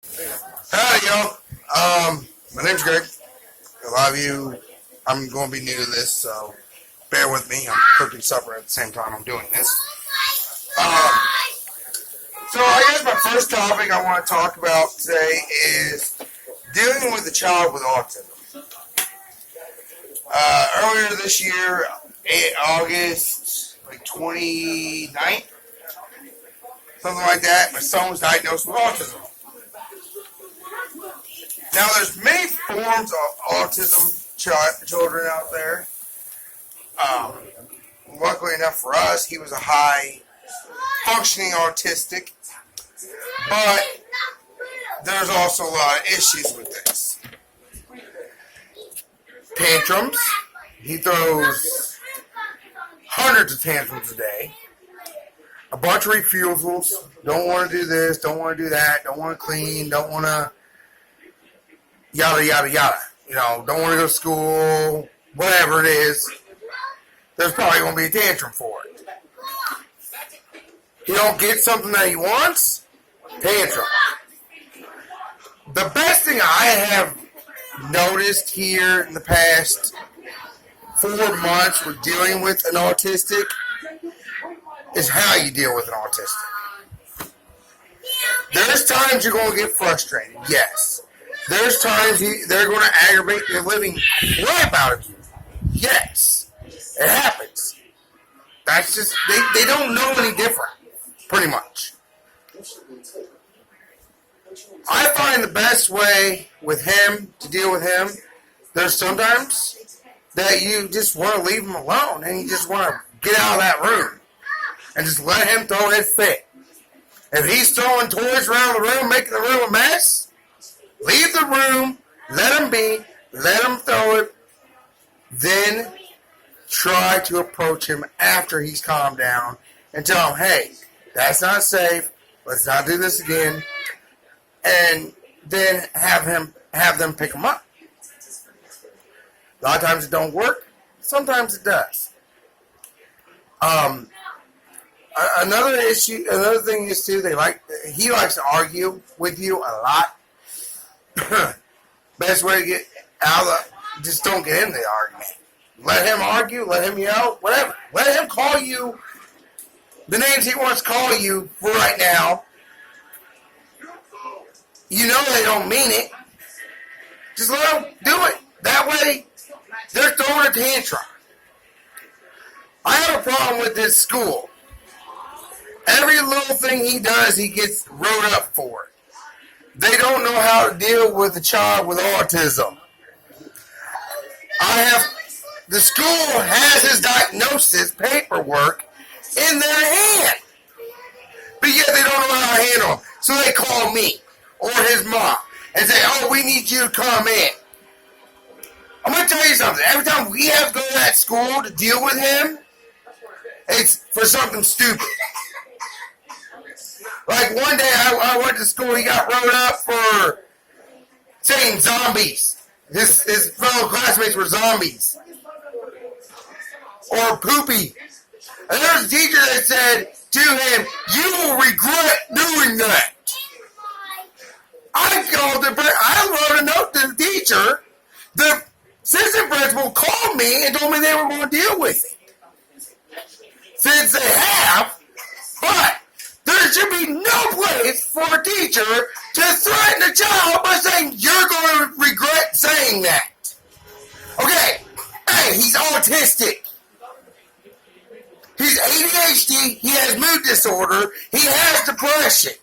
Hi, y'all. My name's Greg. A lot of you, I'm going to be new to this, so bear with me. I'm cooking supper at the same time I'm doing this. Um, so I guess my first topic I want to talk about today is dealing with a child with autism. Earlier this year, August 29th, something like that, my son was diagnosed with autism. Now, there's many forms of autism children out there. Luckily enough for us, he was a high functioning autistic, but there's also a lot of issues with this. Tantrums. He throws hundreds of tantrums a day. A bunch of refusals. Don't want to do this, don't want to do that, don't want to clean, don't want to yada, yada, yada. Don't want to go to school, whatever it is. There's probably going to be a tantrum for it. He don't get something that he wants, tantrum. The best thing I have noticed here in the past 4 months with dealing with an autistic is how you deal with an autistic. There's times you're going to get frustrated, yes. There's times they're going to aggravate the living crap out of you. Yes. It happens. That's just, they don't know any different, pretty much. I find the best way with him, to deal with him, there's sometimes that you just want to leave him alone and you just want to get out of that room and just let him throw his fit. If he's throwing toys around the room, making the room a mess, leave the room, let him be, let him throw it, then try to approach him after he's calmed down and tell him, hey, that's not safe, let's not do this again, and then have them pick him up. A lot of times it don't work, sometimes it does. Another thing is too, he likes to argue with you a lot. Best way to get out of just don't get into the argument. Let him argue, let him yell, whatever. Let him call you the names he wants to call you for right now. You know they don't mean it. Just let them do it. That way, they're throwing a tantrum. I have a problem with this school. Every little thing he does, he gets wrote up for. They don't know how to deal with a child with autism. The school has his diagnosis paperwork in their hand. But yet they don't know how to handle him. So they call me or his mom and say, oh, we need you to come in. I'm going to tell you something. Every time we have to go to that school to deal with him, it's for something stupid. Like one day I went to school, he got wrote up for saying zombies. His fellow classmates were zombies. Or poopy. And there was a teacher that said to him, you will regret doing that. I wrote a note to the teacher. The assistant principal called me and told me they were going to deal with it. Since they have, but there should be no place for a teacher to threaten a child by saying, you're going to regret saying that. Okay, hey, he's autistic. He's ADHD, he has mood disorder, he has depression.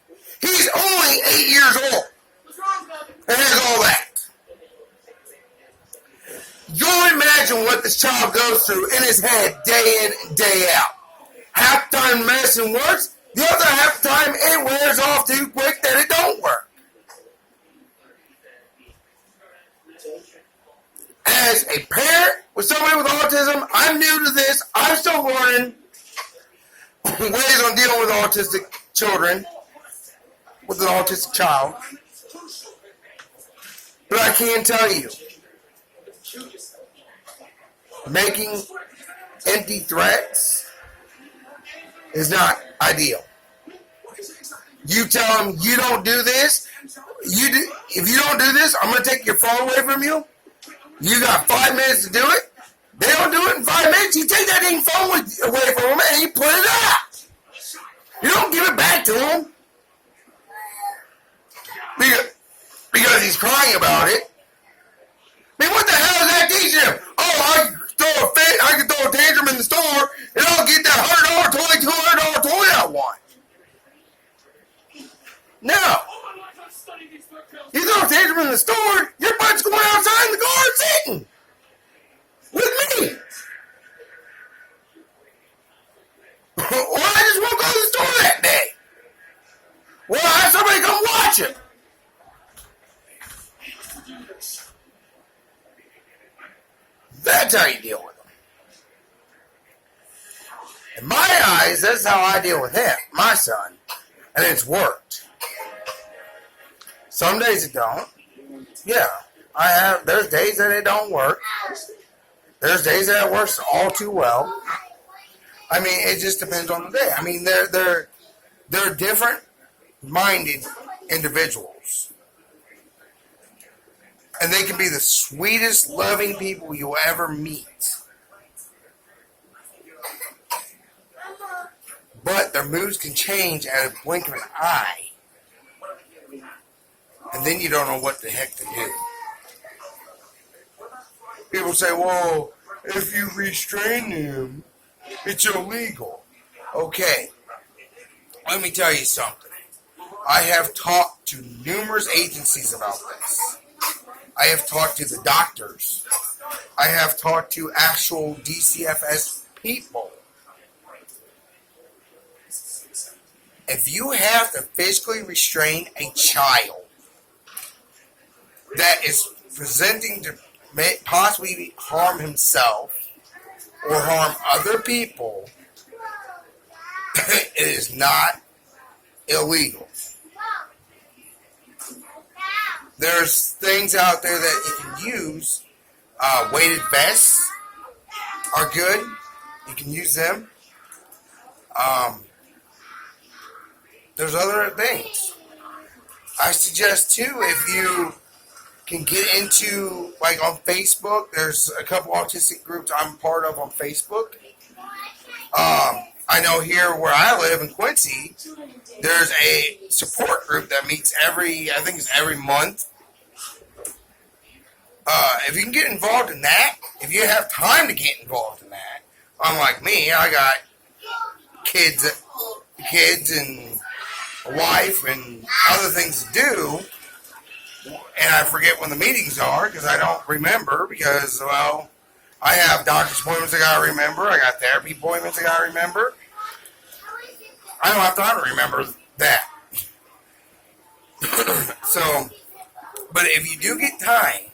He's only 8 years old. And there's all that. You imagine what this child goes through in his head day in and day out. Half the time medicine works, the other half the time it wears off too quick that it don't work. As a parent with somebody with autism, I'm new to this. I'm still learning ways on dealing with autistic children, with an autistic child. But I can tell you, making empty threats is not ideal. You tell them you don't do this, If you don't do this, I'm going to take your phone away from you. You got 5 minutes to do it. They don't do it in 5 minutes. You take that dang phone away from them and you put it up. You don't give it back to them. Because he's crying about it. I mean, what the hell is that teaching him? Oh, I can throw a tantrum in the store and I'll get that $100 toy, $200 toy I want. No. You throw a tantrum in the store, your butt's going outside in the car sitting with me. Or I just won't go to the store that day. Well, I have somebody come watch it. That's how you deal with them. In my eyes, that's how I deal with him, my son. And it's worked. Some days it don't. Yeah. There's days that it don't work. There's days that it works all too well. I mean, it just depends on the day. I mean, they're different minded individuals. And they can be the sweetest, loving people you'll ever meet. But their moods can change at a blink of an eye. And then you don't know what the heck to do. People say, well, if you restrain them, it's illegal. Okay. Let me tell you something. I have talked to numerous agencies about this. I have talked to the doctors. I have talked to actual DCFS people. If you have to physically restrain a child that is presenting to possibly harm himself or harm other people, it is not illegal. There's things out there that you can use. Weighted vests are good. You can use them. There's other things. I suggest too, if you can get into, like on Facebook, there's a couple autistic groups I'm part of on Facebook. I know here where I live in Quincy, there's a support group that meets every month. If you can get involved in that, if you have time to get involved in that, unlike me, I got kids and a wife and other things to do, and I forget when the meetings are because I don't remember because, well, I have doctor's appointments I gotta remember, I got therapy appointments I gotta remember. I don't have time to remember that. So, but if you do get time,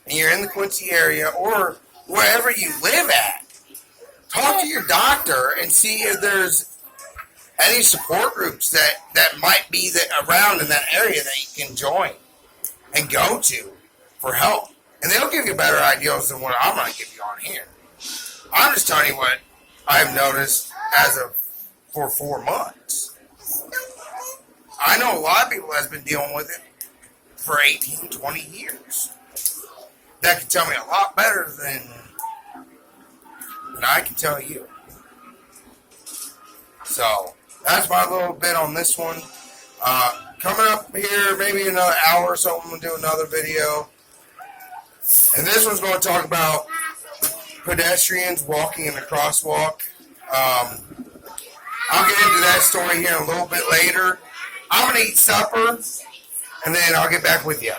and you're in the Quincy area or wherever you live at, talk to your doctor and see if there's any support groups that might be around in that area that you can join and go to for help. And they'll give you better ideas than what I'm going to give you on here. I'm just telling you what I've noticed for 4 months. I know a lot of people that's been dealing with it for 18, 20 years. That can tell me a lot better than I can tell you. So, that's my little bit on this one. Coming up here, maybe another hour or so, I'm going to do another video. And this one's going to talk about pedestrians walking in the crosswalk. I'll get into that story here a little bit later. I'm going to eat supper, and then I'll get back with you.